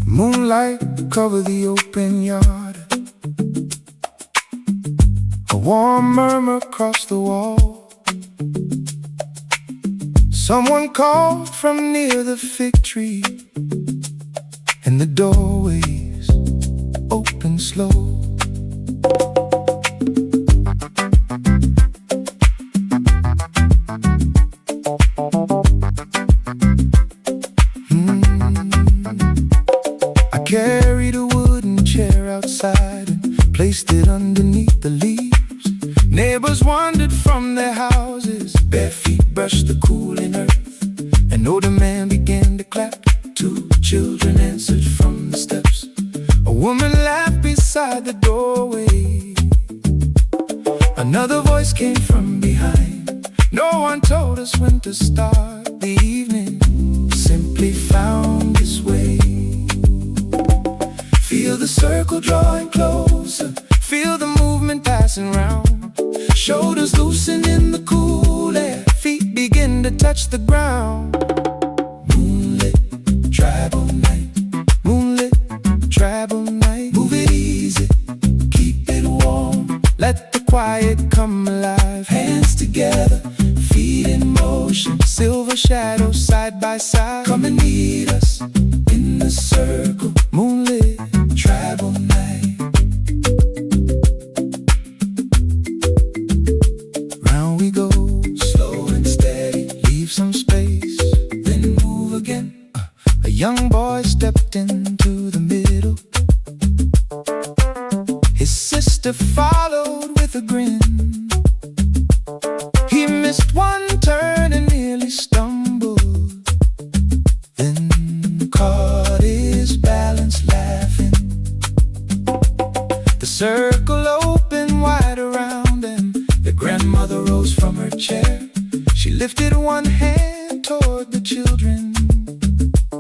Moonlight cover the open yard. A warm murmur across the wall. Someone called from near the fig tree, and the doorways open slow. I carried a wooden chair outside and placed it underneath the leaves. Neighbors wandered from their houses, bare feet brushed the cooling earth. An older man began to clap, two children answered from the steps. A woman laughed beside the doorway. Another voice came from behind. No one told us when to start the evening, simply found its way. Feel the circle drawing closer, feel the movement passing round. Shoulders loosen in the cool air, feet begin to touch the ground. Moonlit tribal night, moonlit tribal night. Move it easy, keep it warm, let the quiet come alive. Hands together, feet in motion, silver shadows side by side. Come and meet us in the circle, moonlit tribal night. Round we go, slow and steady, leave some space, then move again. A young boy stepped into the middle. His sister followed with a grin. He missed one turn and nearly stumbled, then caught his balance laughing. The circle opened wide around them. The grandmother rose from her chair. She lifted one hand toward the children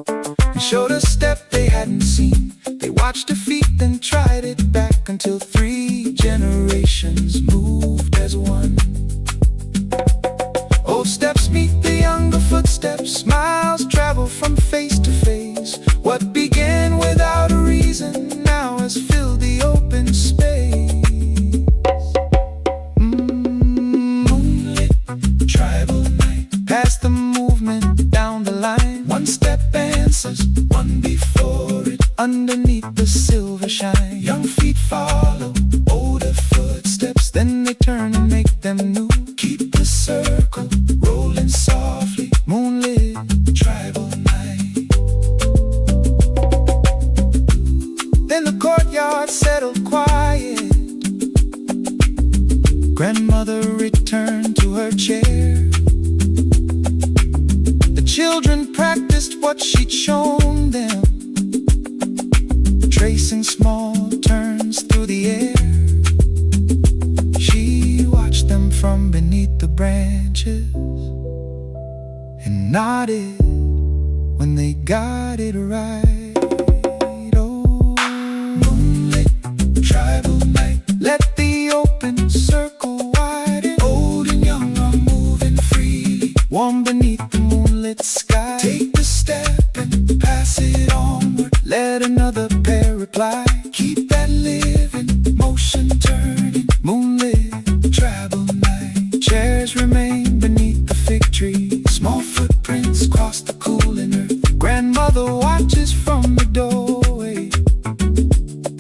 and showed a step they hadn't seen. They watched her feet, then tried it back until 3 generations moved as one. Old steps meet the younger footsteps, smiles travel from face to face. What began without a reason now has filled the open space. Moonlit tribal night, pass the movement down the line. One step answers, one before it, underneath the silver shine. Young feet follow older footsteps, then they turn and make them new. Keep the circle rolling softly, moonlit tribal night. Then the courtyard settled quiet. Grandmother returned to her chair. The children practiced what she'd shown them, tracing small turns through the air. She watched them from beneath the branches and nodded when they got it right. Oh, moonlit tribal night, let the open circle widen. Old and young are moving freely, warm beneath the moonlit sky. Take the step and pass it onward, let another pair reply. Keep that living motion turning, moonlit tribal night. Chairs remain beneath the fig tree, small footprints cross the cooling earth. Grandmother watches from the doorway.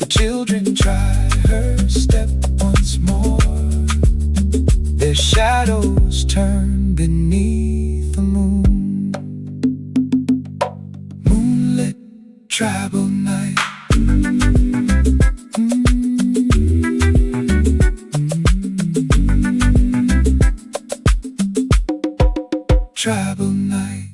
The children try her step once more. Their shadows turn beneath the moon. Moonlit tribal night. Tribal night.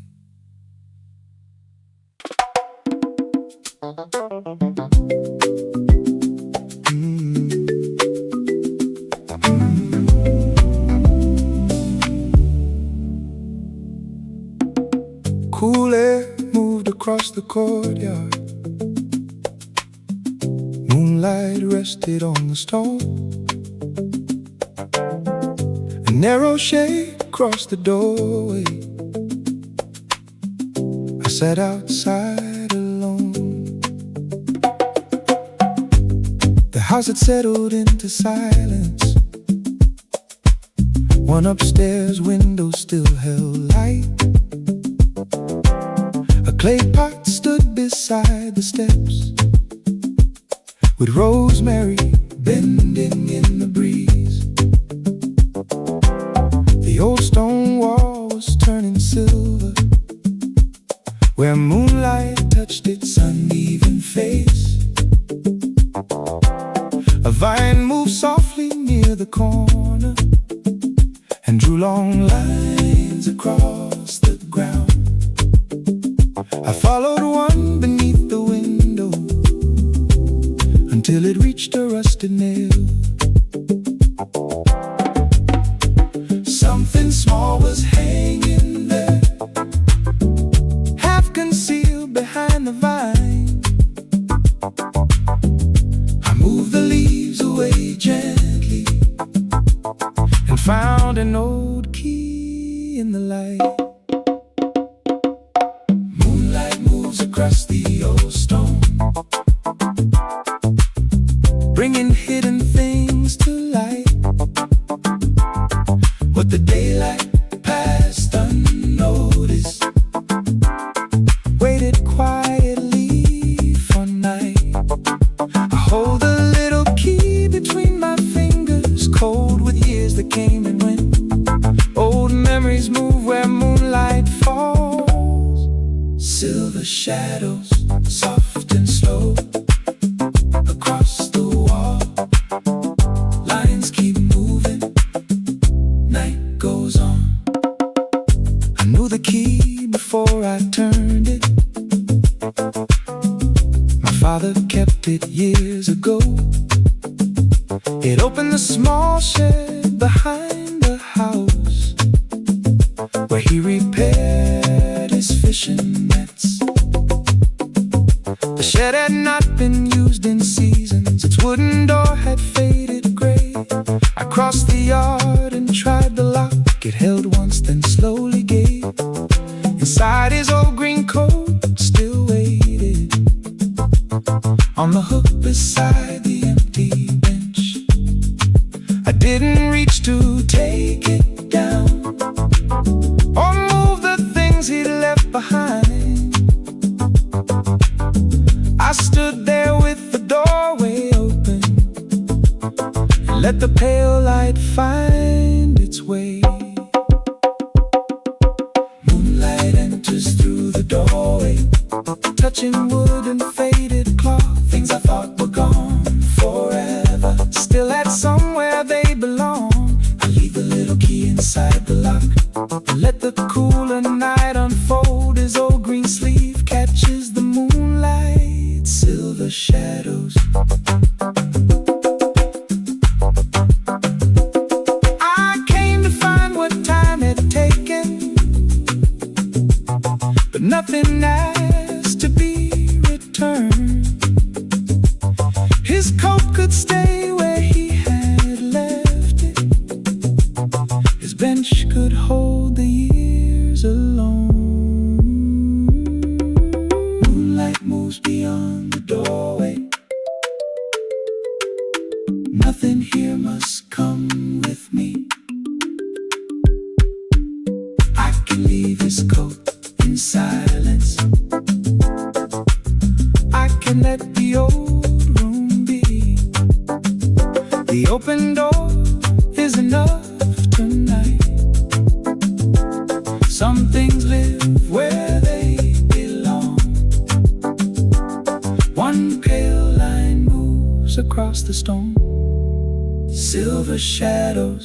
Cool air moved across the courtyard. Moonlight rested on the stone. A narrow shade across the doorway. sat outside alone. The house had settled into silence. One upstairs window still held light. A clay pot stood beside the steps, with rosemary bending in the breeze. The old stone wall was turning silver, where moonlight touched its uneven face. A vine moved softly near the corner and drew long lines across the ground. I followed one beneath the window until it reached a rusted nail. Something small was hanging there, half concealed behind the vine. I moved the leaves away gently and found an old key in the light. Moonlight moves across the old stone, bringing hidden things to light. What the daylight passed unnoticed waited quietly for night. I hold a little key between my fingers, cold with years that came and went. Old memories move where moonlight falls. Silver shadows, soft and slow, across the wall. Lines keep moving, night goes on. I knew the key before I turned it. My father kept it years ago. It opened the small shed behind the house, where he repaired his fishing nets. The shed had not been used in seasons. Its wooden door had faded gray. I crossed the yard and tried the lock. It held once, then slowly gave. Inside, his old green coat still waited on the hook beside the empty bench. I didn't reach to take it down or move the things he left behind. I stood there with the doorway open and let the pale light find its way. Moonlight enters through the doorway, touching wood and faded cloth. Things I thought were gone forever still had somewhere they belong. I leave the little key inside the lock and let the cooler night unfold. His old green sleeve catches the moonlight, silver shadows. I came to find what time had taken, but nothing asked to be returned. His coat could stay where he had left it. His bench could hold the years alone. Moonlight moves beyond the doorway. Nothing here must come with me. I can leave his coat in silence. I can let the old room be. The open door is enough tonight. Some things live where they belong. One pale line moves across the stone. Silver shadows.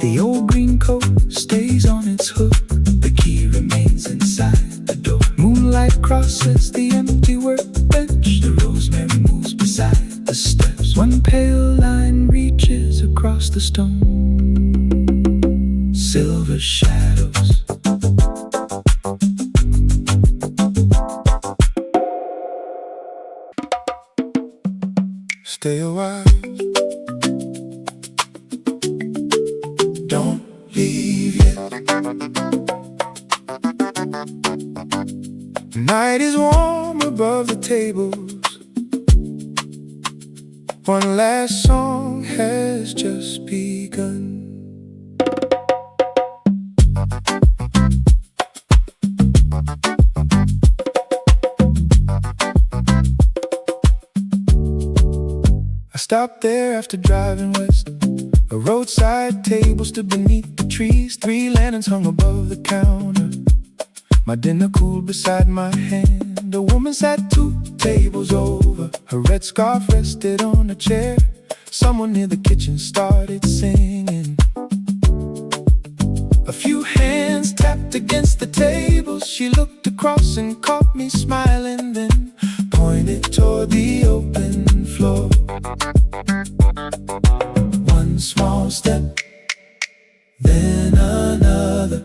The old green coat stays on its hook. The key remains inside the door. Moonlight crosses the empty workbench. The rosemary moves beside the steps. One pale line reaches across the stone. Silver shadows. Stay a while. Don't leave yet. Night is warm above the tables. One last song has just begun. I stopped there after driving west. A roadside table stood beneath the trees. 3 lanterns hung above the counter. My dinner cooled beside my hand. A woman sat 2 tables over. Her red scarf rested on a chair. Someone near the kitchen started singing. A few hands tapped against the table. She looked across and caught me smiling, then pointed toward the open floor. One small step, then another.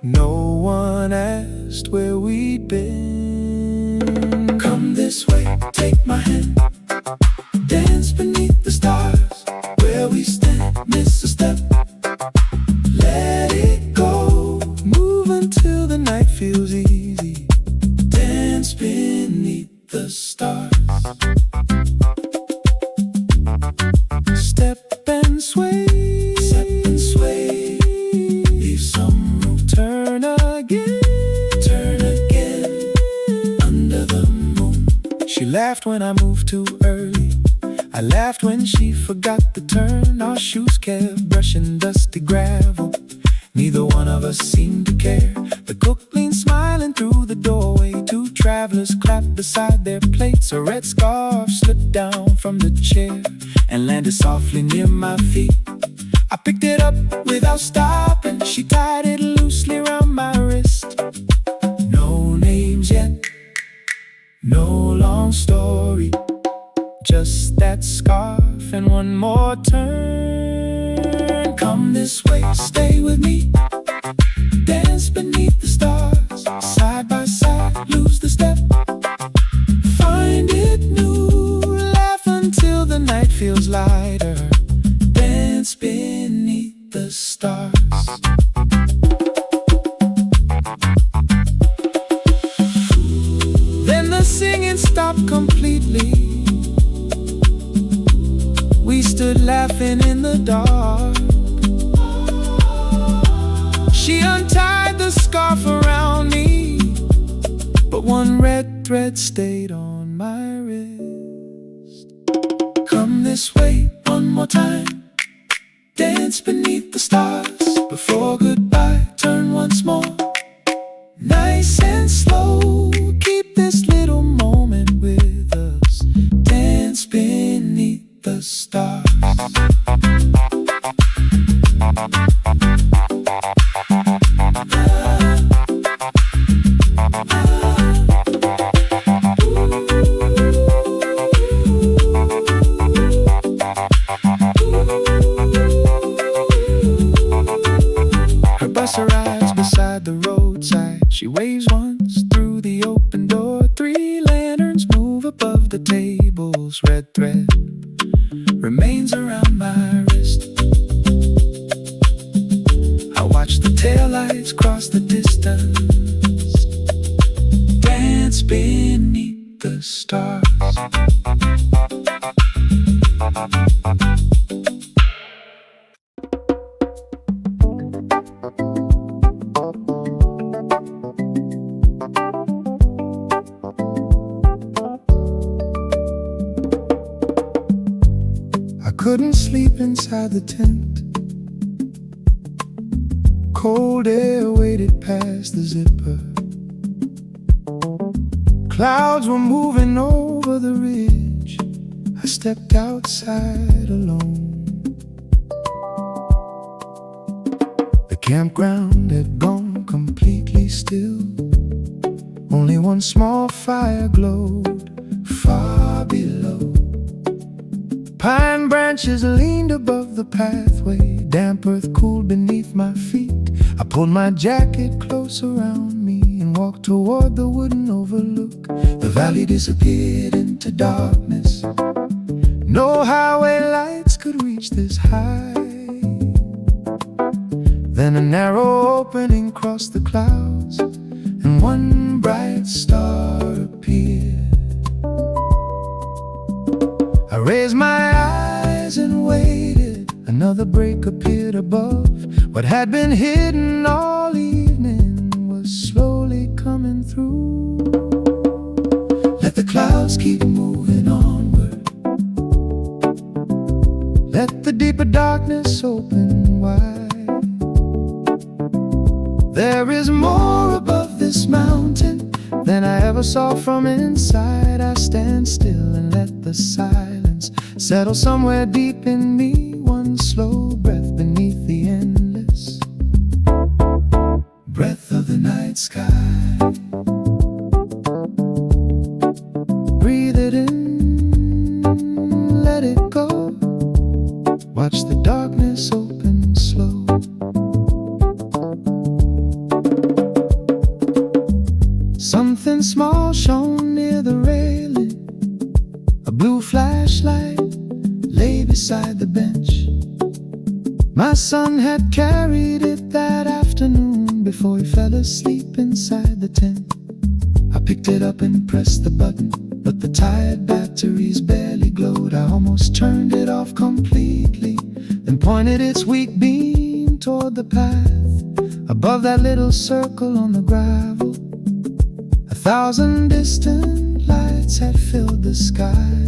No one asked where we'd been. Come this way, take my hand. Dance beneath the stars. Where we stand, miss a step. Let it go. Move until the night feels easy. Dance beneath the stars. Step and sway. Step and sway. Leave some room. Turn again. Turn again. Under the moon. She laughed when I moved too early. I laughed when she forgot to turn. Our shoes kept brushing dusty gravel. Neither one of us seemed to care. The cook leaned smiling through the doorway. 2 travelers clapped beside their plates. A red scarf slipped down from the chair and landed softly near my feet. I picked it up without stopping. She tied it loosely around my wrist. No names yet, no long story. Just that scarf and one more turn. Come this way, stay with me. Dance beneath the stars. Side by side, lose the step. Find it new. Laugh until the night feels lighter. Dance beneath the stars. Then the singing stopped completely. We stood laughing in the dark. She untied the scarf around me, but one red thread stayed on my wrist. Come this way one more time. Dance beneath the stars. Before goodbye, turn once more. Nice and slow. Keep this little moment with us. Dance beneath the stars. Her bus arrives beside the roadside. She waves once through the open door. 3 lanterns move above the tables. Red thread remains around my wrist. I watch the taillights cross the distance. Dance beneath the stars. Couldn't sleep inside the tent. Cold air waited past the zipper. Clouds were moving over the ridge. I stepped outside alone. The campground had gone completely still. Only one small fire glowed far below. Pine branches leaned above the pathway. Damp earth cooled beneath my feet. I pulled my jacket close around me and walked toward the wooden overlook. The valley disappeared into darkness. No highway lights could reach this high. Then a narrow opening crossed the clouds, and one bright bright star appeared. I raised my eyes and waited. Another break appeared above. What had been hidden all evening was slowly coming through. Let the clouds keep moving onward. Let the deeper darkness open wide. There is more above this mountain than I ever saw from inside. I stand still and let the silence settle somewhere deep in me. One slow breath beneath the endless breath of the night sky. Breathe it in, let it go. Watch the darkness open slow. Something small shone near the railing. A blue flashlight lay beside the bench. My son had carried it that afternoon before he fell asleep inside the tent. I picked it up and pressed the button, but the tired batteries barely glowed. I almost turned it off completely, then pointed its weak beam toward the path above that little circle on the gravel. 1,000 distant lights had filled the sky.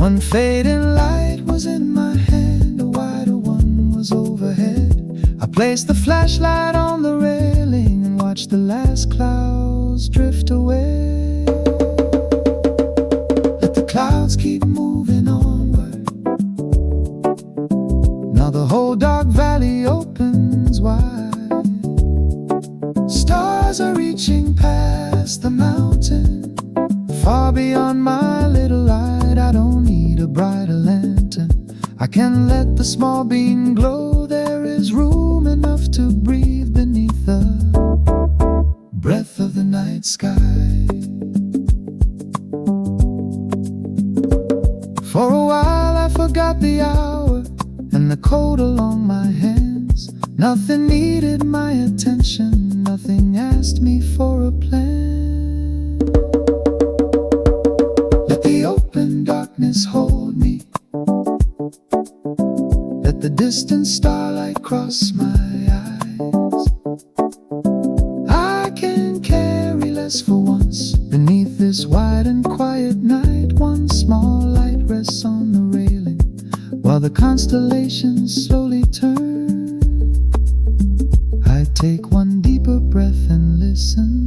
One fading light was in my hand, a wider one was overhead. I placed the flashlight on the railing and watched the last clouds drift away. Let the clouds keep moving onward. Now the whole dark valley opens wide. Stars are reaching past the mountain, far beyond my little light. I don't need a brighter lantern, I can let the small beam glow. There is room enough to breathe beneath the breath of the night sky. For a while I forgot the hour and the cold along my hands. Nothing needed my attention, nothing asked me for a plan. Let the open darkness hold me. Let the distant starlight cross my eyes. I can carry less for once. Beneath this wide and quiet night, one small light rests on the railing while the constellations slowly turn. I take one deeper breath and listen.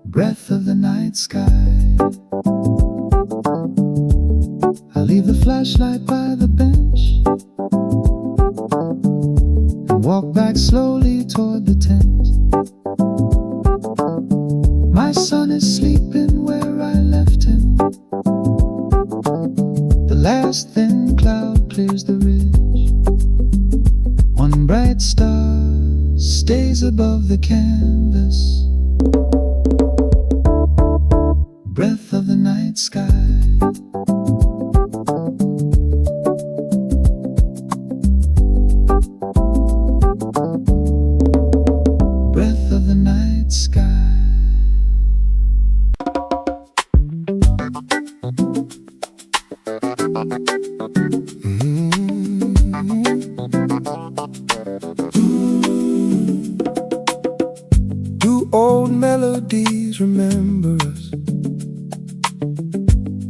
Breath of the night sky. I leave the flashlight by the bench and walk back slowly toward the tent. My son is sleeping where I left him. The last thin cloud clears the ridge. One bright star stays above the canvas. Breath of the night sky. Breath of the night sky. Do old melodies remember us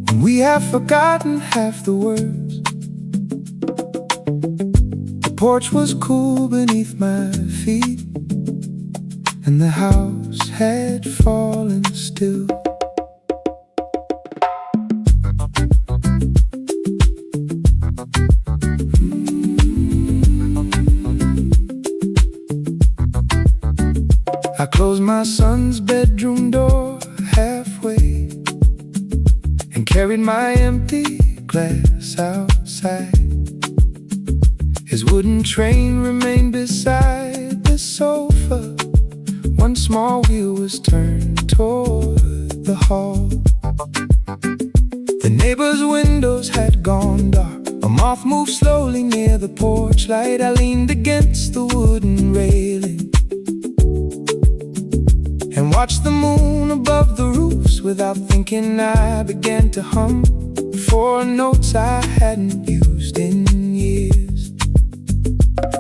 when we have forgotten half the words? The porch was cool beneath my feet, and the house had fallen still. I closed my son's bedroom door halfway and carried my empty glass outside. His wooden train remained beside the sofa. One small wheel was turned toward the hall. The neighbor's windows had gone dark. A moth moved slowly near the porch light. I leaned against the wooden railing watched the moon above the roofs. Without thinking I began to hum four notes I hadn't used in years.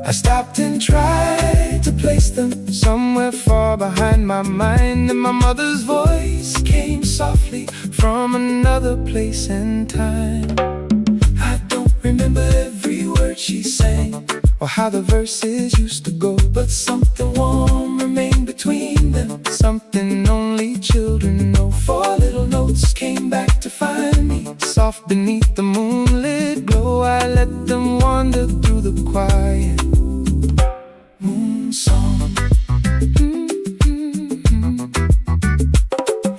I stopped and tried to place them somewhere far behind my mind, and my mother's voice came softly from another place and time. I don't remember every word she sang or how the verses used to go, but something warm remained between them, something only children know. Four little notes came back to find me, soft beneath the moonlit glow. I let them wander through the quiet moon song.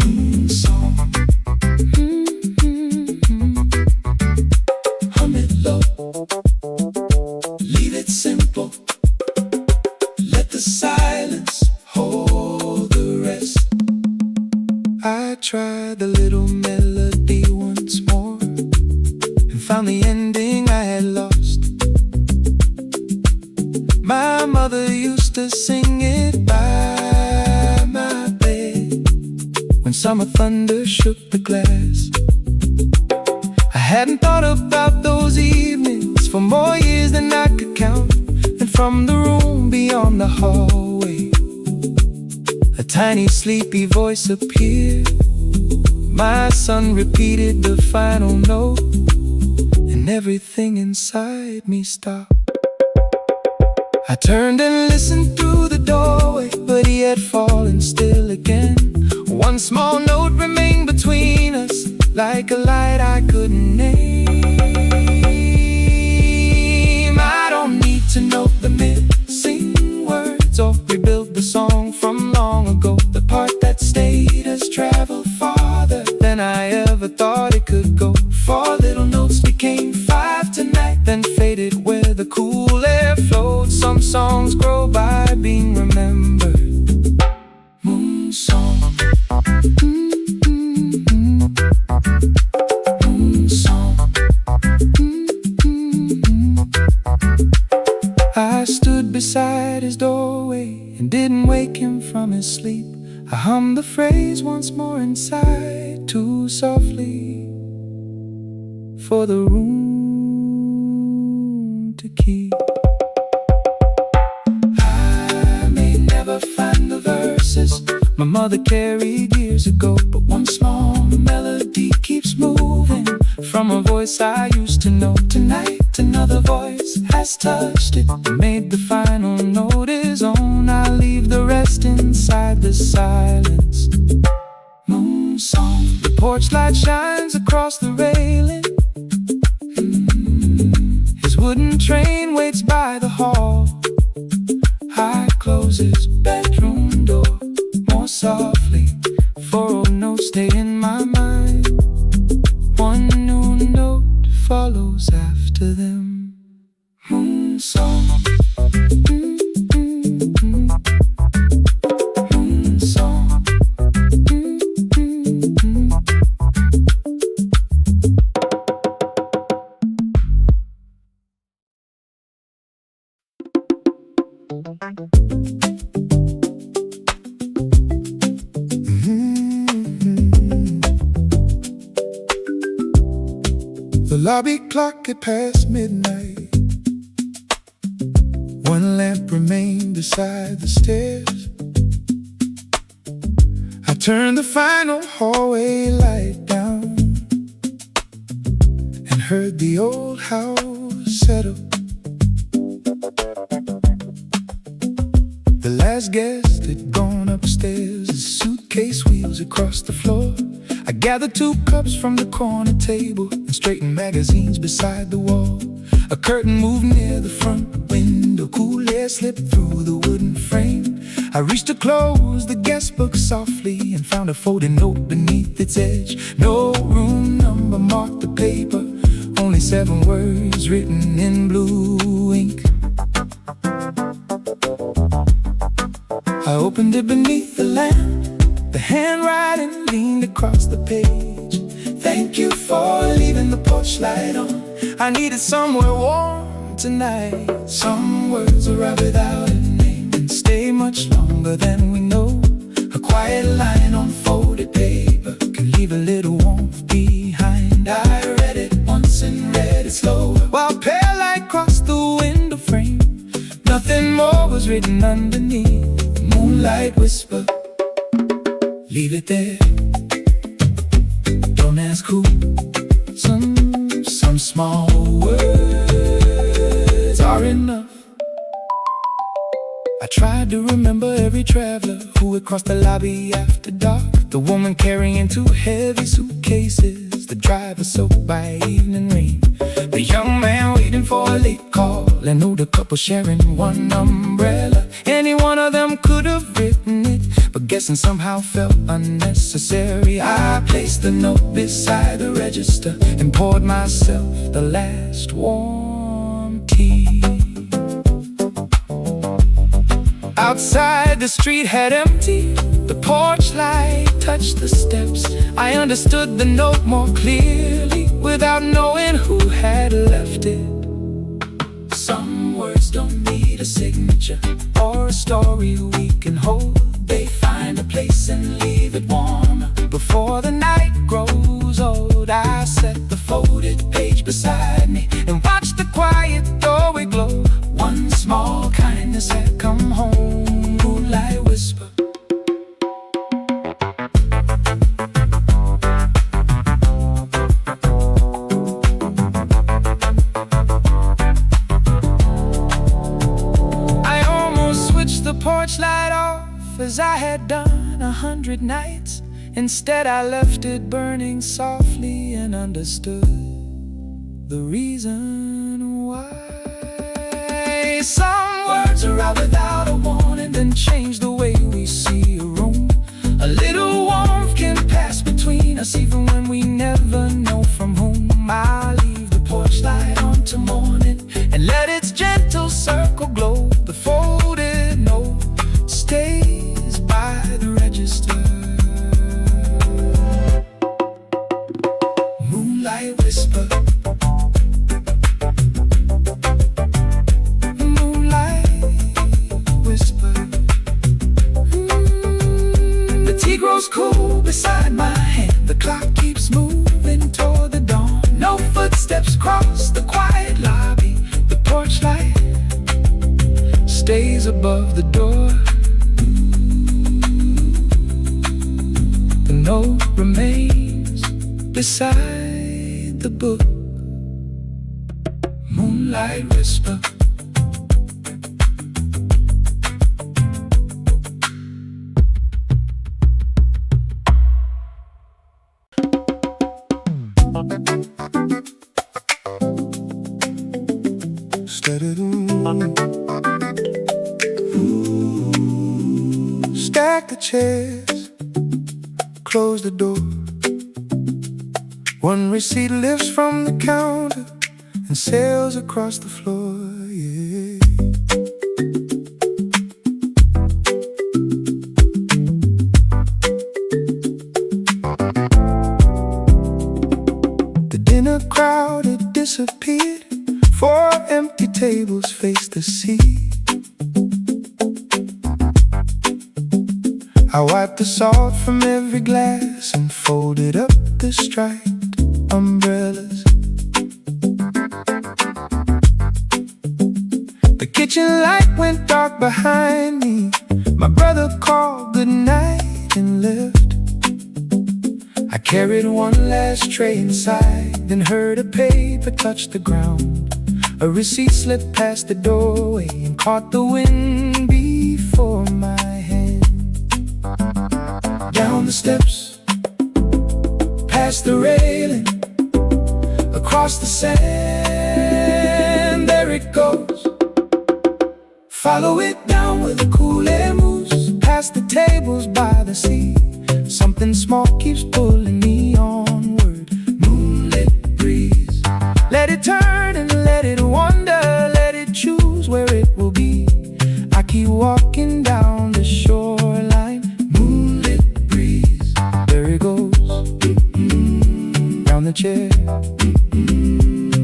Moon song. Hum it low, leave it simple, let the silence hold the rest. I tried the little melody once more and found the ending I had lost. My mother used to sing it by my bed when summer thunder shook the glass. I hadn't thought about those evenings for more years than I could count. And from the room beyond the hallway, a tiny sleepy voice appeared. My son repeated the final note, and everything inside me stopped. I turned and listened through the doorway, but he had fallen still again. One small note remained between us, like a light I couldn't name. I don't need to know the missing words or rebuild the song from long ago. The part that stayed has traveled farther than I ever thought it could go. Four little notes became five tonight, then faded where the cool air flowed. Some songs grow by being remembered. Moon song. Moon song. I stood beside his doorway and didn't wake him from his sleep. I hummed the phrase once more inside, too softly for the room to keep. I may never find the verses my mother carried years ago, but one small melody keeps moving from a voice I used to know. Tonight another voice has touched it and made the final note his own. I leave the rest inside the silence. Moon song. The porch light shines across the railing. His wooden train waits by the hall. I close his bedroom door more softly. Four old notes stay in my mind. One new note follows after them. Moon song. Moon song. The lobby clock had passed midnight. One lamp remained beside the stairs. I turned the final hallway light down and heard the old house settle. The last guest had gone upstairs, his suitcase wheels across the floor. I gathered 2 cups from the corner table and straightened magazines beside the wall. A curtain moved near the front window, cool air slipped through the wooden frame. I reached to close the guest book softly and found a folded note beneath its edge. No room number marked the paper, only 7 words written in blue ink. I opened it beneath the lamp. The handwriting leaned across the page. Thank you for leaving the porch light on. I needed somewhere warm tonight. Some words arrive without a name and stay much longer than we know. A quiet quiet line on folded paper can leave a little warmth behind. I read it once and read it slower, while pale light crossed the window frame. Nothing more was written underneath. Moonlight whisper, leave it there. Don't ask who. Some small words are enough. I tried to remember every traveler who would cross the lobby after dark. The woman carrying 2 heavy suitcases, the driver soaked by evening rain, the young man waiting for a late call, an older couple sharing one umbrella. Any one of them could have written it, but guessing somehow felt unnecessary. I placed the note beside the register and poured myself the last warm tea. Outside, the street had emptied. The porch light touched the steps. I understood the note more clearly without knowing who had left it. Some words don't need a signature or a story we can hold. They find a place and leave it warm. Before the night grows old, I set the folded page beside me and watched the quiet doorway glow. One small kindness had come home. Moonlight whisper. I almost switched the porch light off, as I had done 100 nights. Instead I left it burning softly and understood the reason why. Some words arrive without a warning, then change the way we see a room. A little warmth can pass between us, even when we never know from whom. I'll leave the porch light on till morning and let its gentle circle glow. The folded note stays by the register. Moonlight whisper. Cool beside my hand, the clock keeps moving toward the dawn. No footsteps cross the quiet lobby. The porch light stays above the door. The note remains beside the book. Moonlight whisper. Stack the chairs, close the door. One receipt lifts from the counter and sails across the floor, yeah. The dinner crowd had disappeared. 4 empty tables face the sea. I wiped the salt from every glass and folded up the striped umbrellas. The kitchen light went dark behind me. My brother called goodnight and left. I carried one last tray inside, then heard a paper touch the ground. A receipt slipped past the doorway and caught the wind before my hand. Down the steps, past the railing, across the sand, there it goes. Follow it down where the cool air moves, past the tables by the sea. Something small keeps pulling me onward. Moonlit breeze. Let it turn and let it wander, let it choose where it will be. I keep walking down the shoreline. Moonlit breeze. There it goes. Down the chair,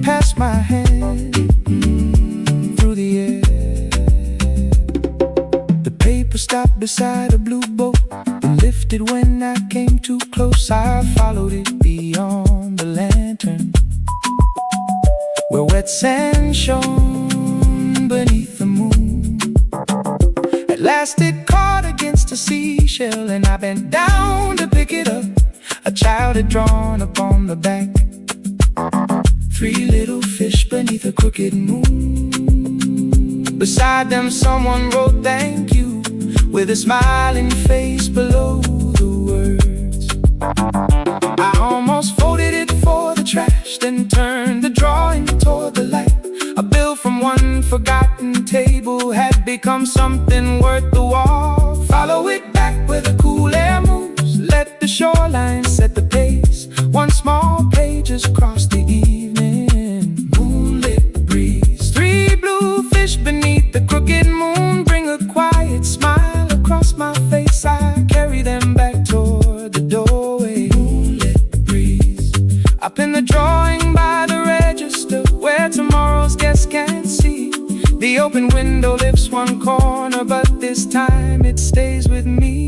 past my hand, through the air. The paper stopped beside a blue boat and lifted drifted when I came too close. I followed it beyond the lantern, where wet sand shone beneath the moon. At last it caught against a seashell, and I bent down to pick it up. A child had drawn upon the back 3 little fish beneath a crooked moon. Beside them someone wrote thank you with a smiling face below the words. I almost folded it for the trash, then turned the drawing toward the light. A bill from one forgotten table had become something worth the walk. Follow it back where the cool air moves, let the shoreline set the pace. One small page across the evening, moonlit breeze. 3 blue fish beneath the crooked moon bring a quiet smile across my face. I carry them back toward the doorway, moonlit breeze. Up in the drawing by the register, where tomorrow's guests can see. The open window lifts one corner, but this time it stays with me.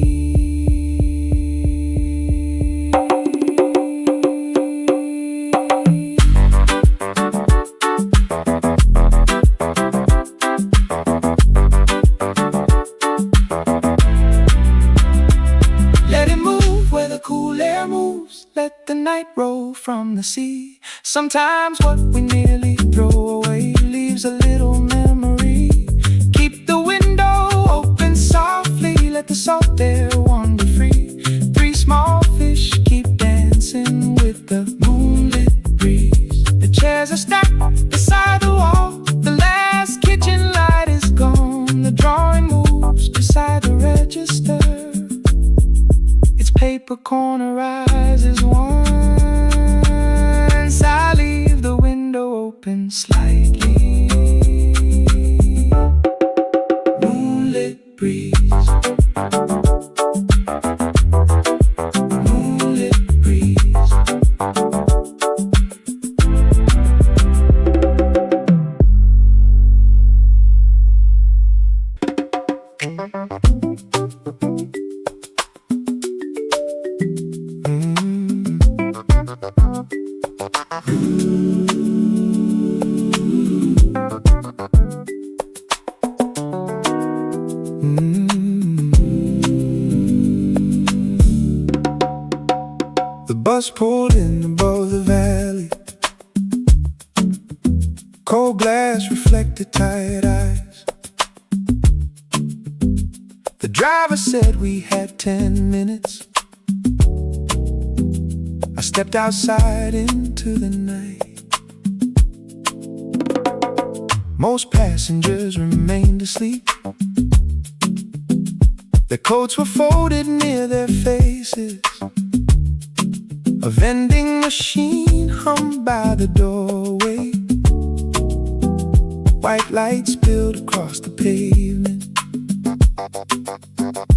Let the night roll from the sea. Sometimes what we nearly throw away leaves a little memory. Keep the window open softly, let the salt air wander free. 3 small fish keep dancing with the moonlit breeze. The chairs are stacked beside the wall, the last kitchen light is gone. The drawing moves beside the register, its paper corner rises once. I leave the window open slightly. Moonlit breeze. Moonlit breeze. The bus pulled in above the valley. Cold glass reflected tired eyes. The driver said we had 10 minutes. I stepped outside into the night. Most passengers remained asleep. Their coats were folded near their faces. A vending machine hummed by the doorway. White lights spilled across the pavement.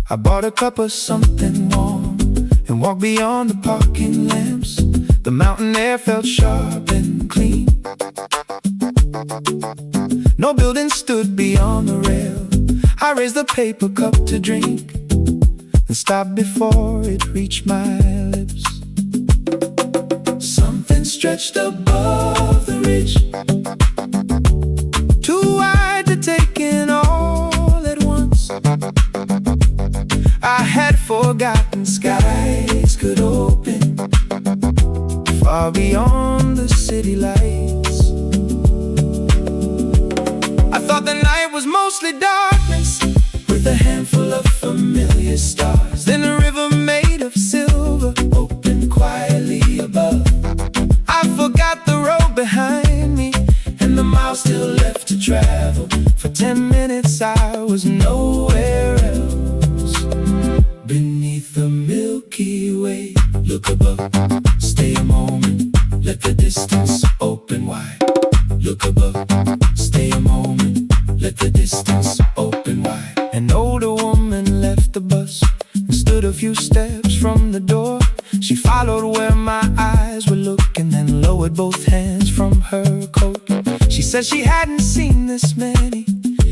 I bought a cup of something warm and walked beyond the parking lamps. The mountain air felt sharp and clean. No building stood beyond the rail. I raised the paper cup to drink and stopped before it reached my lips. Something stretched above the ridge, too wide to take in all at once. I had forgotten skies could open far beyond the city lights. I thought the night was mostly darkness, with a handful of familiar stars. Then a river made of silver opened quietly above. I forgot the road behind me and the miles still left to travel. For 10 minutes I was nowhere else. Beneath the Milky Way, look above, stay a moment, let the distance open wide. Look above, stay a moment, let the distance open wide. An older woman left the bus and stood a few steps from the door. She followed where my eyes were looking, then lowered both hands from her coat. She said she hadn't seen this many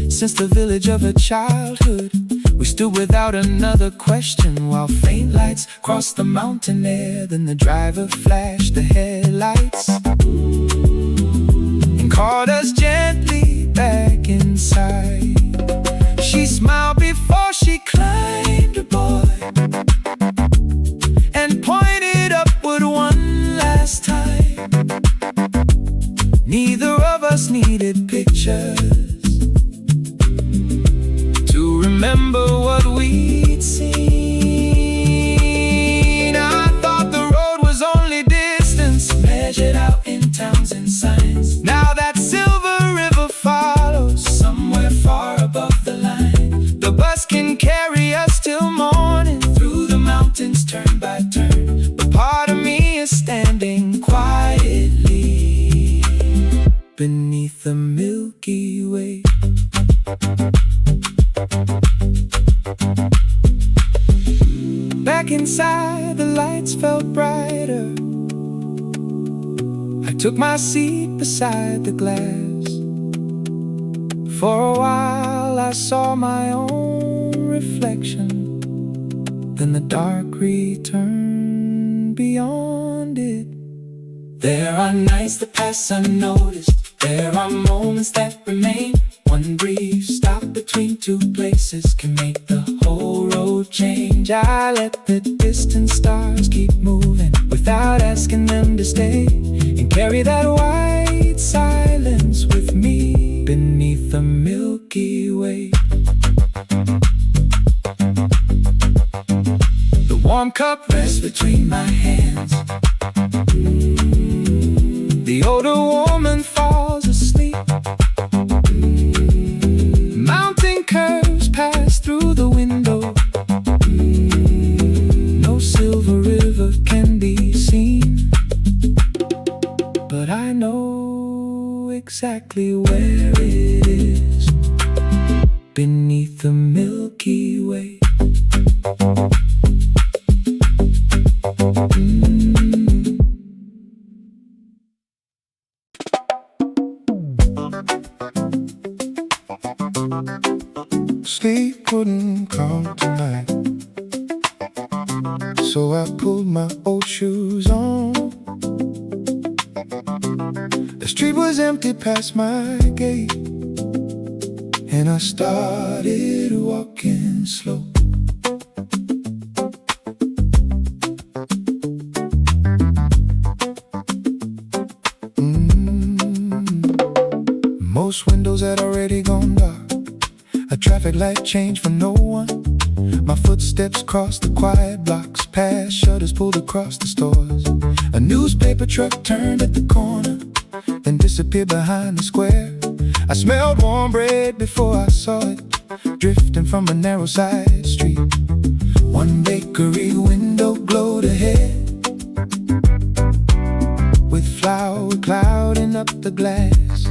since the village of her childhood, We stood without another question while faint lights crossed the mountain air. Then the driver flashed the headlights and called us gently back inside. She smiled before she climbed aboard and pointed upward one last time. Neither of us needed pictures to remember what we'd seen. I thought the road was only distance measured out in towns and signs. Now that silver river follows somewhere far above the line. The bus can carry us till morning through the mountains turn by turn. But part of me is standing quietly beneath the Milky Way. Back inside, the lights felt brighter. I took my seat beside the glass. For a while I saw my own reflection. Then the dark returned beyond it. There are nights that pass unnoticed. There are moments that remain. One brief stop between two places can make the whole road change. I let the distant stars keep moving without asking them to stay, and carry that white silence with me beneath the Milky Way. The warm cup rests between my hands. The older woman falls asleep. Mountain curves pass through the window. No silver river can be seen, but I know exactly where it is, beneath the Milky Way. Sleep wouldn't come tonight, so I pulled my old shoes on. The street was empty past my gate, and I started walking slow. Most windows had already gone dark. A traffic light changed for no one. My footsteps crossed the quiet blocks, past shutters pulled across the stores. A newspaper truck turned at the corner, then disappeared behind the square. I smelled warm bread before I saw it, drifting from a narrow side street. One bakery window glowed ahead, with flour clouding up the glass.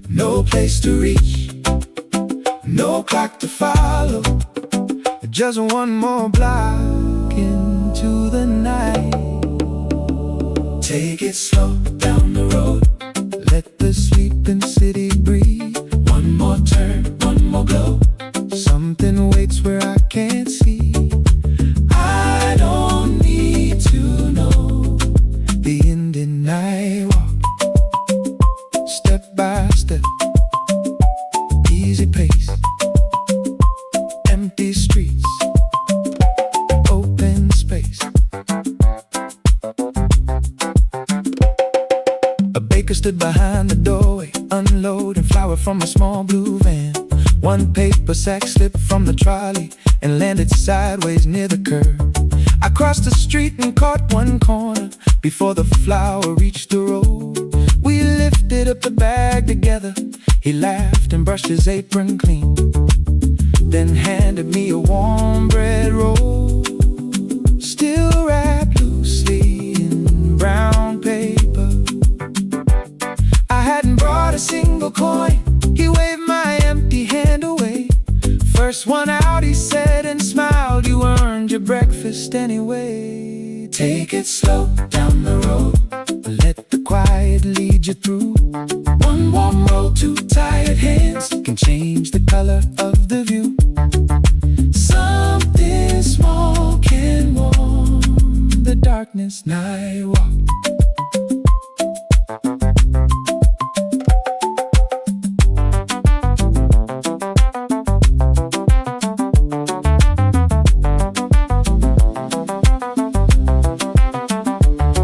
No place to reach, no clock to follow, just one more block into the night. Take it slow down the road, let the sleeping city breathe. One more turn, one more glow, something waits where I can't see. I don't need to know the ending. I walk step by step, easy pace, empty streets, open space. A baker stood behind the doorway, unloading flour from a small blue van. One paper sack slipped from the trolley and landed sideways near the curb. I crossed the street and caught one corner before the flour reached the road. We lifted up the bag together. He laughed and brushed his apron clean, then handed me a warm bread roll, still wrapped loosely in brown paper. I hadn't brought a single coin. He waved my empty hand away. First one out, he said and smiled, you earned your breakfast anyway. Take it slow down the road, let the quiet lead you through. One warm roll, two tired hands can change the color of the view. darkness night walk.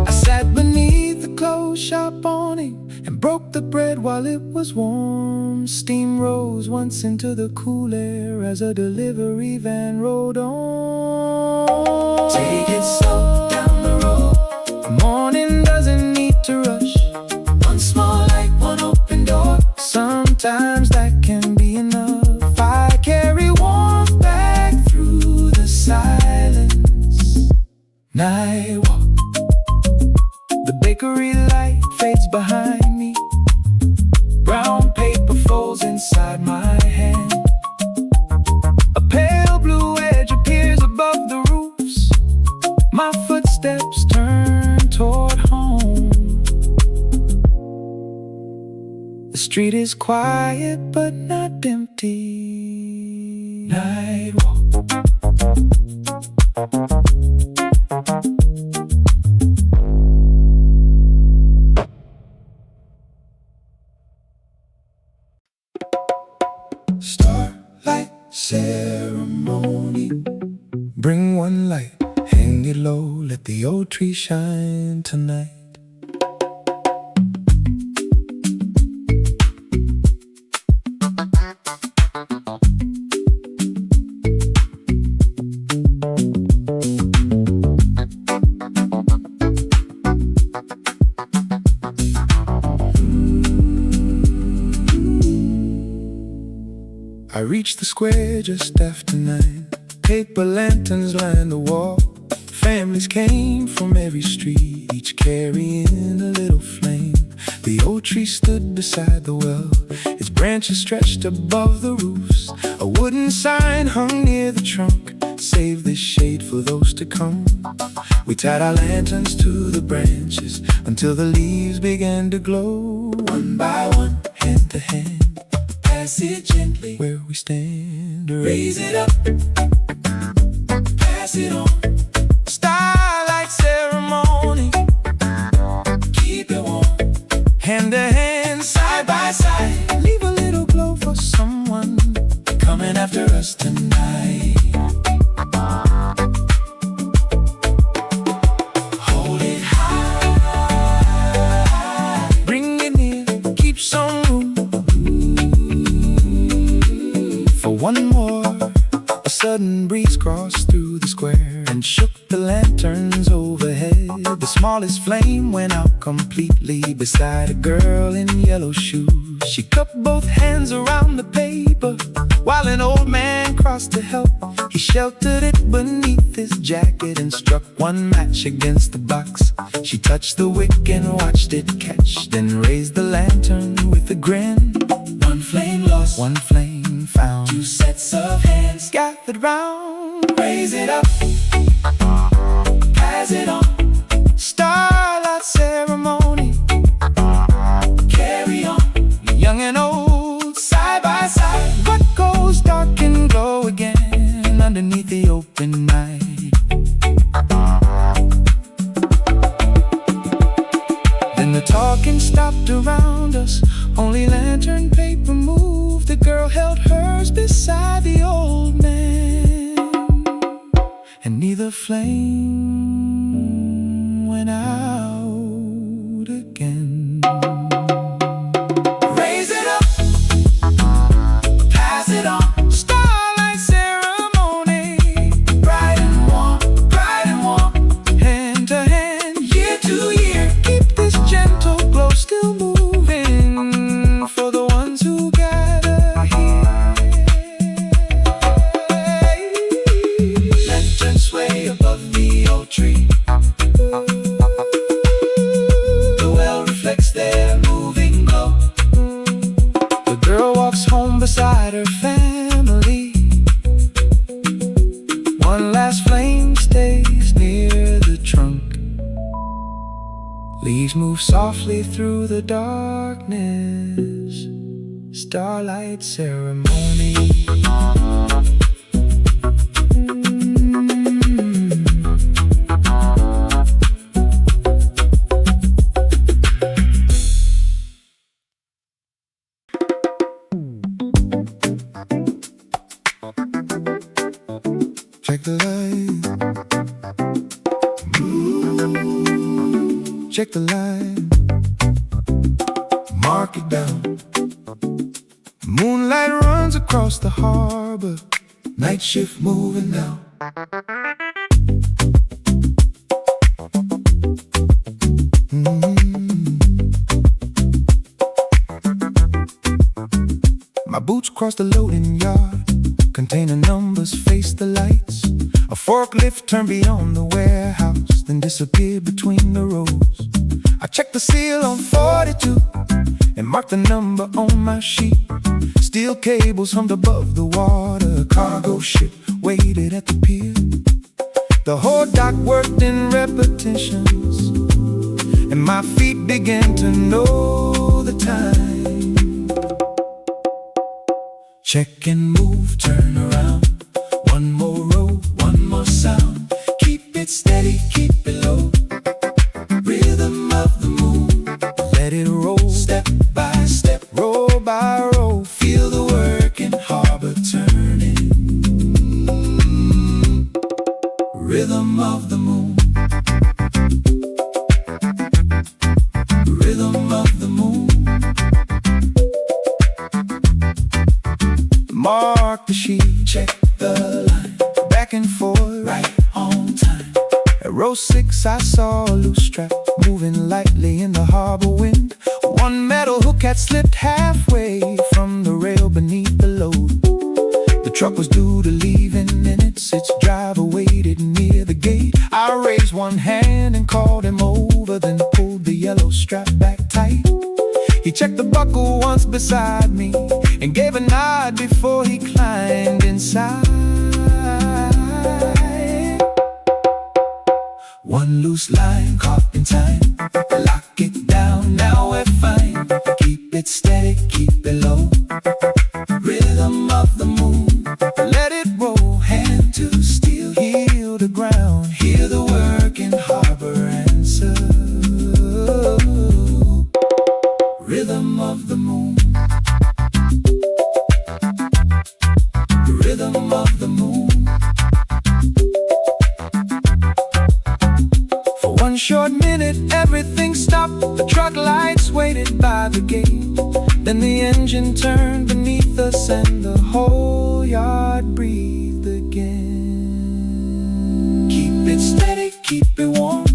I sat beneath the closed shop awning and broke the bread while it was warm. Steam rose once into the cool air as a delivery van rolled on. Take it slow down the road. The morning doesn't need to rush. One small light, one open door. Sometimes that can be enough. I carry warmth back through the silence. Night walk. The bakery light fades behind me. Brown paper folds inside my hand. A pale blue edge appears above the roofs. My footsteps turn toward home. The street is quiet but not empty. Night walk. Starlight ceremony. Bring one light, hang it low, let the old tree shine tonight. I reached the square just after 9. Paper lanterns lined the wall. Families came from every street, each carrying a little flame. The old tree stood beside the well, its branches stretched above the roofs. A wooden sign hung near the trunk, save this shade for those to come. We tied our lanterns to the branches until the leaves began to glow. One by one, hand to hand, pass it gently where we stand. Raise it up, pass it on. Starlight ceremony, keep it warm. Hand to hand, side by side. Leave a little glow for someone coming after us tonight. Hold it high, bring it near, keep some room for one more. A sudden breeze crossed through the square and shook the lanterns overhead. The smallest flame went out completely beside a girl in yellow shoes. She cupped both hands around the paper while an old man crossed to help. He sheltered it beneath his jacket and struck one match against the box. She touched the wick and watched it catch, then raised the lantern with a grin. One flame lost, one flame found. Two sets of hands gathered round. Raise it up, pass it on. Starlight ceremony, carry on. Young and old, side by side. What goes dark and glow again underneath the open night. Then the talking stopped around us. Only lantern paper moved. The girl held hers beside the old man, and neither flame went out again. Raise it up, pass it on. Starlight ceremony, bright and warm, hand to hand, year to year. Keep this gentle glow still moving for the ones who gather here. Lanterns sway above the old tree. The well reflects their moving glow. The girl walks home beside her family. One last flame stays near the trunk. Leaves move softly through the darkness. Starlight ceremony. Check the line. Check the line. Mark it down. Moonlight runs across the harbor. Night shift moving now. My boots cross the loading yard. Container numbers face the lights. A forklift turned beyond the warehouse, then disappeared between the rows. I checked the seal on 42 and marked the number on my sheet. Steel cables hummed above the water. A cargo ship waited at the pier. The whole dock worked in repetitions, and my feet began to know the time. Check and move, turn around. One more row, one more sound. Keep it steady, keep it low. Rhythm of the moon, let it roll. Step by step, row by row. Feel the working harbor turning. Rhythm of the moon. Rhythm of the moon. Mark the sheet, check the line. Back and forth, right on time. At row 6 I saw a loose strap moving lightly in the harbor wind. One metal hook had slipped halfway from the rail beneath the load. The truck was due to leave in minutes. Its driver waited near the gate. I raised one hand and called him over, then pulled the yellow strap back tight. He checked the buckle once beside me and gave a nod before he climbed inside. One loose line caught in time. Lock it down, now we're fine. Keep it steady, keep it low. Rhythm of the moon, let it roll. Hand to steel, heel to ground. Hear the working harbor answer. Rhythm of the moon. Rhythm of the moon. For one short minute everything stopped. The truck lights waited by the gate. Then the engine turned beneath us and the whole yard breathed again. Keep it steady, keep it warm.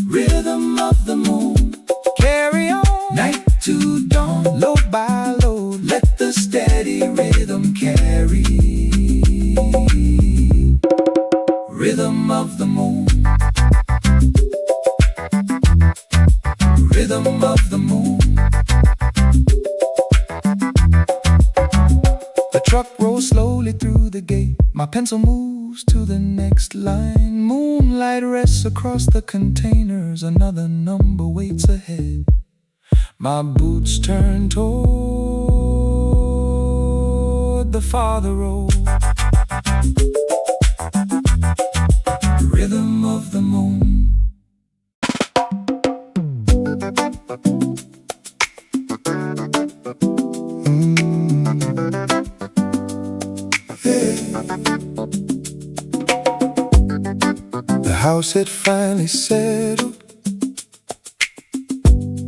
Rhythm of the moon. Carry on, night to dawn. Load by load, let the steady rhythm carry. Rhythm of the moon. Rhythm of the moon. The truck rolls slowly through the gate. My pencil moves to the next line. Moonlight rests across the containers. Another number waits ahead. My boots turn toward the farther road. Rhythm of the moon. The house had finally settled.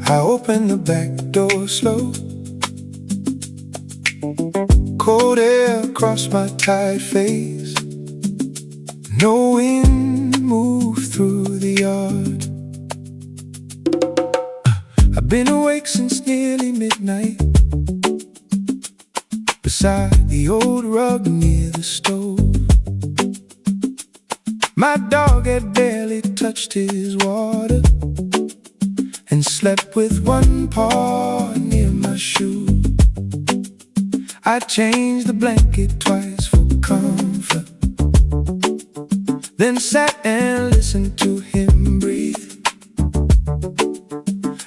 I opened the back door slow. Cold air across my tired face. No wind moved through the yard. I've been awake since nearly midnight, beside the old rug near the stove. My dog had barely touched his water and slept with one paw near my shoe. I changed the blanket twice for comfort, then sat and listened to him breathe.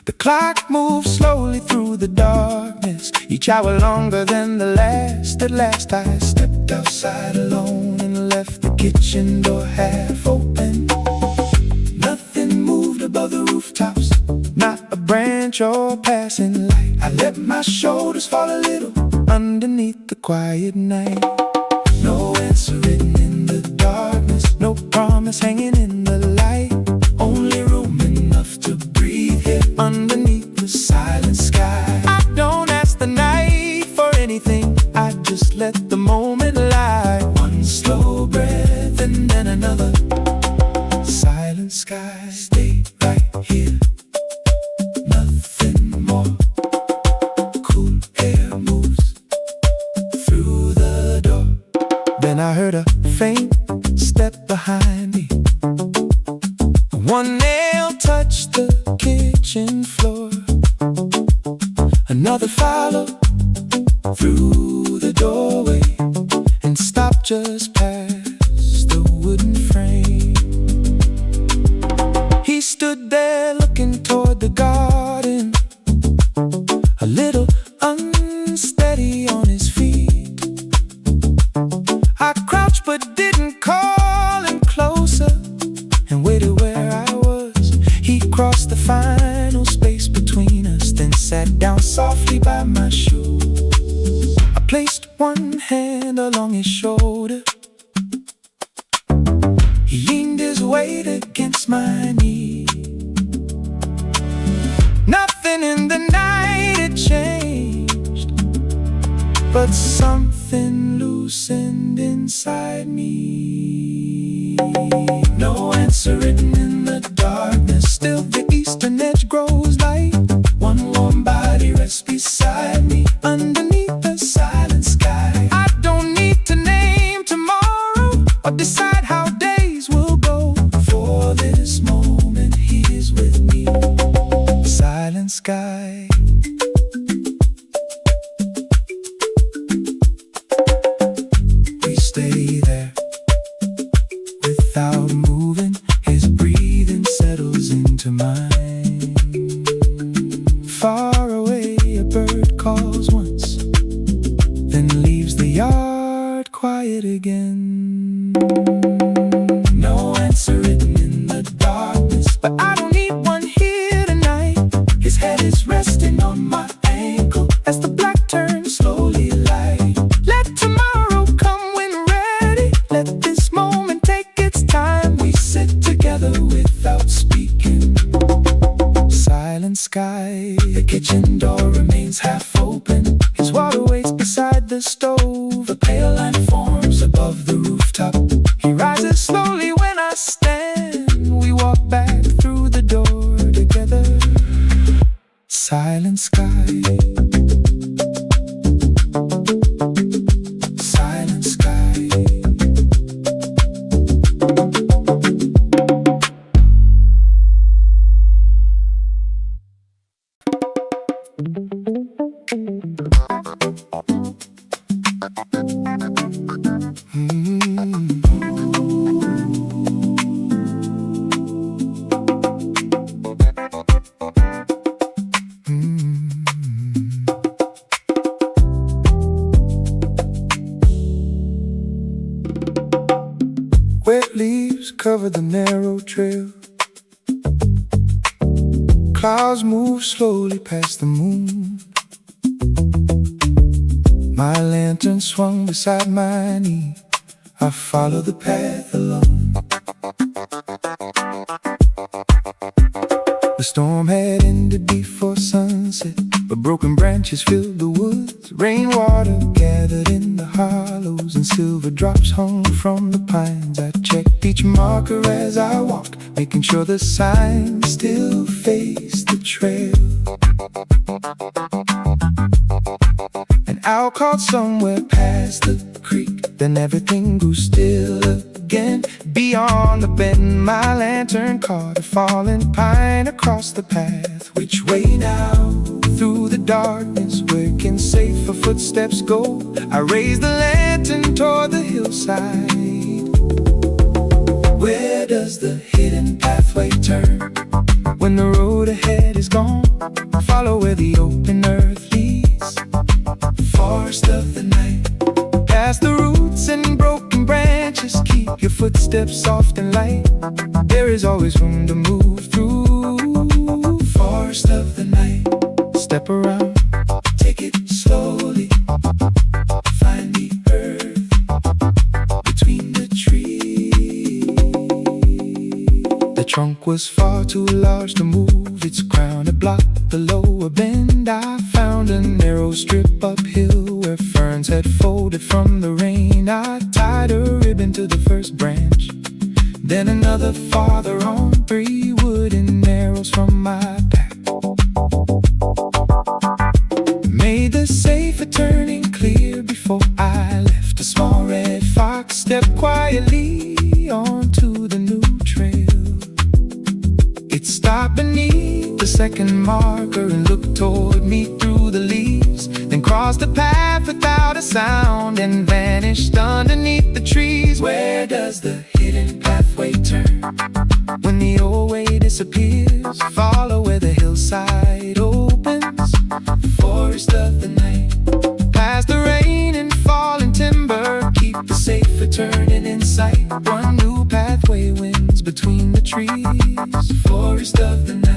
The clock moved slowly through the darkness, each hour longer than the last. At last I stepped outside alone and left the kitchen door half open. Nothing moved above the rooftops, not a branch or passing light. I let my shoulders fall a little underneath the quiet night. No answer written in the another silent sky. Stay right here, nothing more. Cool air moves through the door. Then I heard a faint step behind me. One nail touched the kitchen floor. Another followed through the doorway and stopped just past the wooden frame. He stood there looking toward the garden, a little unsteady on his feet. I crouched but didn't call him closer and waited where I was. He crossed the final space between us, then sat down softly by my shoe. I placed one hand along his shoulder. He leaned his weight against my knee. Nothing in the night had changed, but something loosened inside me. No answer written in the darkness. Still the eastern edge grows light. One warm body rests beside me underneath the silent sky. I don't need to name tomorrow or decide how days will go. For this moment he is with me. Silent sky. We stay there without moving. His breathing settles into mine. Far away a bird calls once, then leaves the yard quiet again. No answer written in the darkness, but I don't need one here tonight. His head is resting on my ankle as the black turns slowly light. Let tomorrow come when ready. Let this moment take its time. We sit together without speaking. Silent sky. The kitchen door remains half open. His water waits beside the stove. A pale line forms above the rooftop. He rises slowly when I stand. We walk back through the door together. Silent sky. Silent sky. Wet leaves cover the narrow trail. Clouds move slowly past the moon. My lantern swung beside my knee. I follow the path alone. The storm had ended before sunset, but broken branches filled the woods. Rainwater gathered in the hollows, and silver drops hung from the pines. I checked each marker as I walked, making sure the signs still face the trail. An owl called somewhere past the creek, then everything grew still again. Beyond the bend, my lantern caught a fallen pine across the path. Which way now? Through the darkness, where can safer footsteps go? I raised the lantern toward the hillside. Where does the hidden pathway turn? When the road ahead is gone, follow where the open earth leads. Forest of the night, past the roots and broken branches. Keep your footsteps soft and light. There is always room to move through. Forest of the night. Step around, take it slowly. Find the earth between the trees. The trunk was far too large to move its crown. It blocked the lower bend. I found a narrow strip uphill where ferns had folded from the rain. I tied a ribbon to the first branch, then another farther on. 3 wooden arrows from my pack made the safer turning clear before I left. A small red fox stepped quietly onto the new trail. It stopped beneath the second marker and looked toward me through the leaves, then crossed the path without a sound and vanished underneath the trees. Where does the hidden pathway turn when the old way disappears? Follow where the hillside opens, forest of the night. Past the rain and fallen timber, keep the safer turning in sight. One new pathway winds between the trees, forest of the night.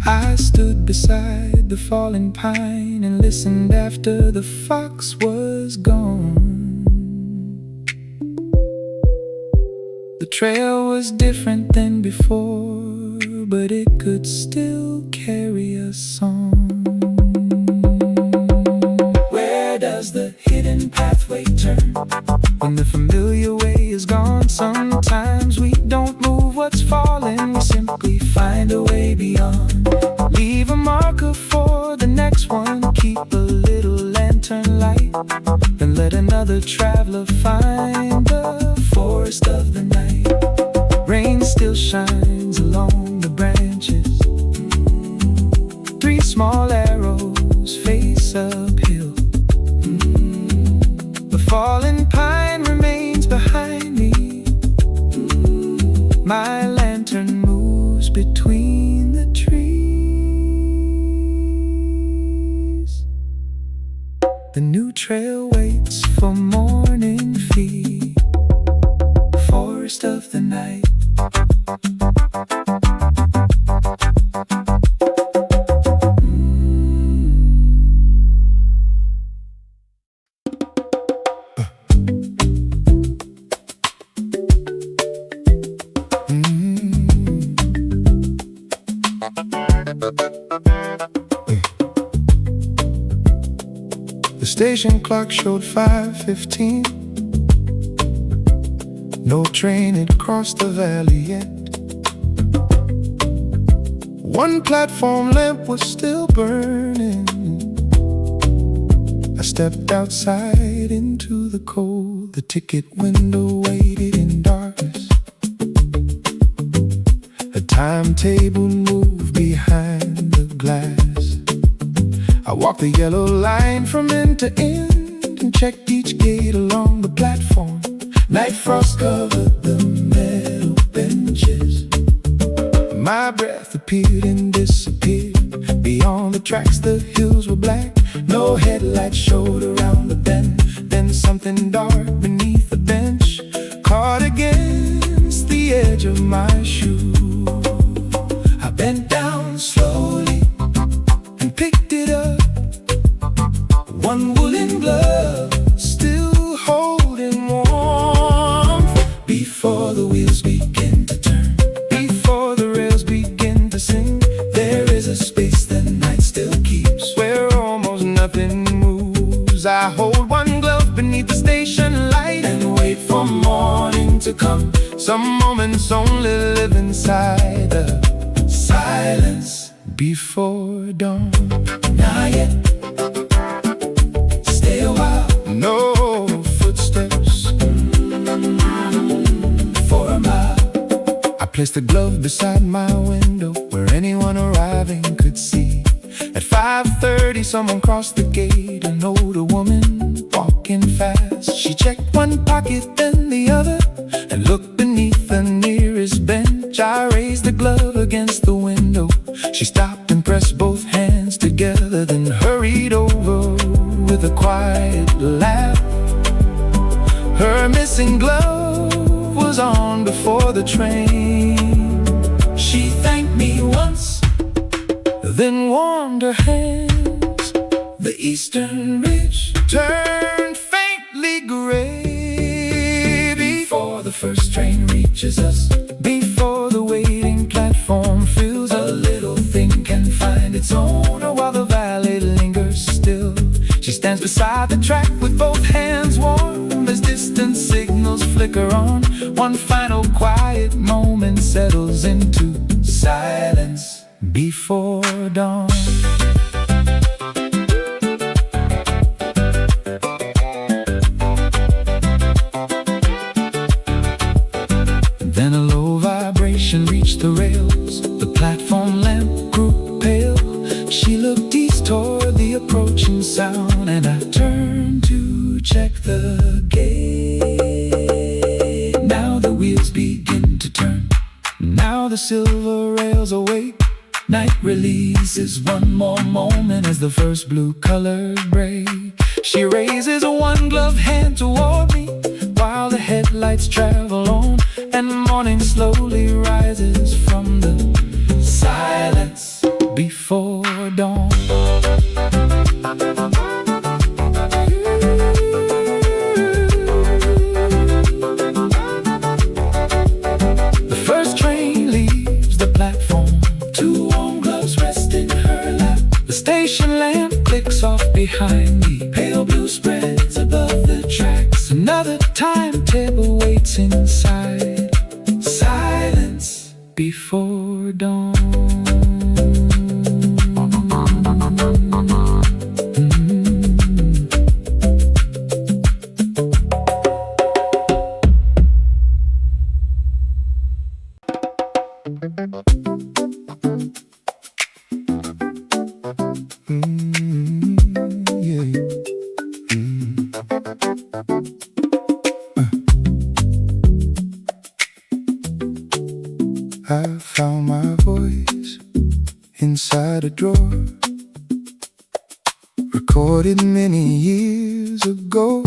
I stood beside the fallen pine and listened after the fox was gone. The trail was different than before, but it could still carry us on. Where does the hidden pathway turn when the familiar way is gone? Sometimes we don't move what's fallen, we simply find a way beyond. Leave a marker for the next one, keep a little lantern light, then let another traveler find the forest of the night. Rain still shines along the branches, 3 small arrows face uphill. The fallen pine remains behind me. My lantern moves between the trees. The new trail waits for morning feed, forest of the night. The station clock showed 5:15. No train had crossed the valley yet. One platform lamp was still burning. I stepped outside into the cold. The ticket window waited in darkness. A timetable moved behind the glass. I walked the yellow line from end to end and checked each gate along the platform. Night frost covered the metal benches. My breath appeared and disappeared. Beyond the tracks the hills were black. No headlights showed around the bend. Then something dark beneath the bench caught against the edge of my shoe. I bent down slowly and picked it up. One woolen glove still holding warmth. Before the wheels begin to turn, before the rails begin to sing, there is a space that night still keeps, where almost nothing moves. I hold one glove beneath the station light and wait for morning to come. Some moments only live inside the silence before dawn. Not yet. Stay a while. No footsteps for a mile. I placed the glove beside my window where anyone arriving could see. At 5:30 someone crossed the gate, an older woman walking fast. She checked one pocket then the other and looked beneath the nearest bench. I raised the glove against the window. She stopped and pressed both hands together, then hurried over with a quiet laugh. Her missing glove was on before the train. She thanked me once, then warmed her hands. The eastern ridge turned faintly gray before the first train reaches us. Before the waiting platform fills, a little thing can ride the track with both hands warm as distant signals flicker on. One final quiet moment settles into silence before dawn. Then a low vibration reached the rails. The platform lamp grew pale. She looked east toward the approaching sound, and I turned to check the gate. Now the wheels begin to turn. Now the silver rails awake. Night releases one more moment as the first blue colors break. She raises a one-gloved hand toward me while the headlights travel on, and morning slowly rises from the silence before dawn. The first train leaves the platform. Two warm gloves rest in her lap. The station lamp clicks off behind me. Pale blue spreads above the tracks. Another timetable waits inside. Silence before dawn. I found my voice inside a drawer, recorded many years ago.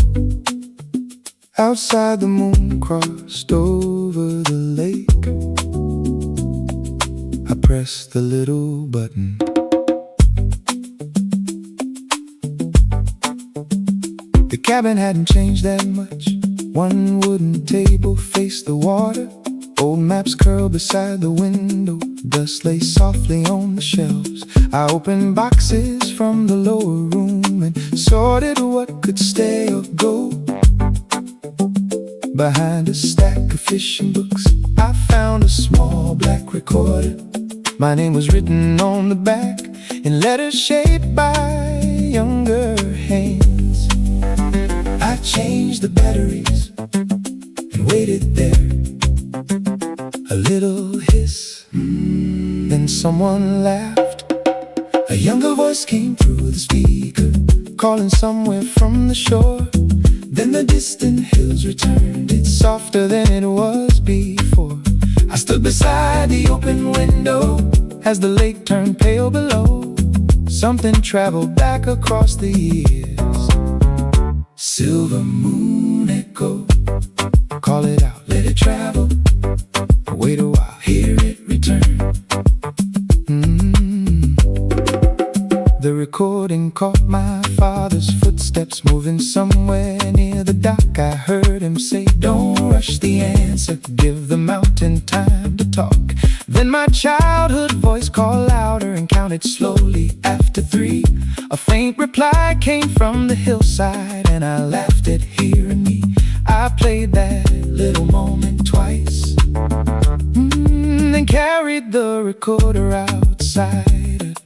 Outside the moon crossed over the lake. I pressed the little button. The cabin hadn't changed that much. One wooden table faced the water. Old maps curled beside the window. Dust lay softly on the shelves. I opened boxes from the lower room and sorted what could stay or go. Behind a stack of fishing books, I found a small black recorder. My name was written on the back in letters shaped by younger hands. I changed the batteries and waited there. A little hiss, then someone laughed. A younger voice came through the speaker, calling somewhere from the shore. Then the distant hills returned. It's softer than it was before. I stood beside the open window as the lake turned pale below. Something traveled back across the years. Silver moon echo. Call it out, let it travel. Wait a while, hear it return. The recording caught my father's footsteps moving somewhere near the dock. I heard him say, don't rush the answer, give the mountain time to talk. Then my childhood voice called louder and counted slowly after 3. A faint reply came from the hillside, and I laughed at hearing me. I played that little moment twice, then carried the recorder outside.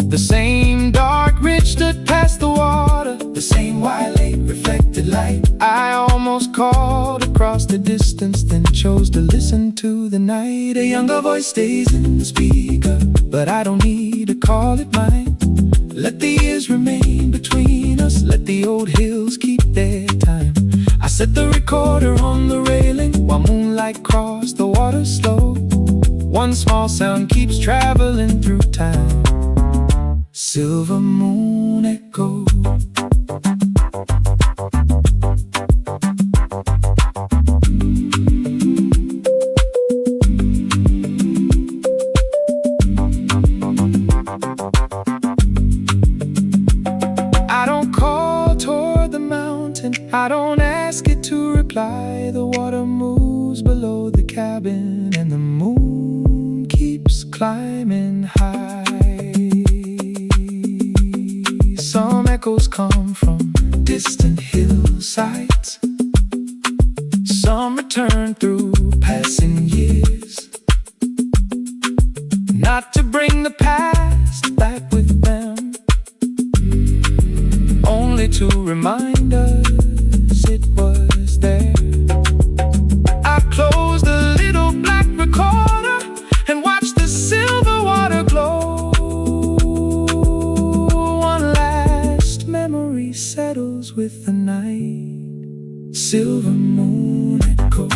The same dark ridge stood past the water, the same wide lake reflected light. I almost called across the distance, then chose to listen to the night. A younger voice stays in the speaker, but I don't need to call it mine. Let the years remain between us, let the old hills keep their time. I set the recorder on the railing while moonlight crossed the water slow. One small sound keeps traveling through time. Silver moon echo. I don't call toward the mountain, I don't ask it to reply. The water moves below the cabin, and the moon keeps climbing high. Some echoes come from distant hillsides. Some return through passing years, not to bring the past back with them, only to remind us it was there. I closed the little black recorder and watched the silver water glow. One last memory settles with the night. Silver moon echo.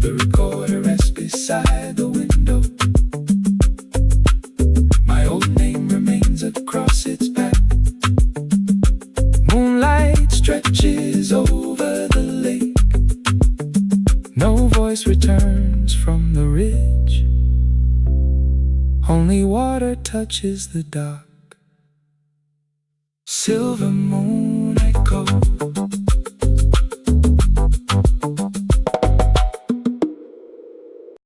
The recorder rests beside the window. My old name remains across its back. Moonlight stretches over the lake. No voice returns from the ridge. Only water touches the dock. Silver moon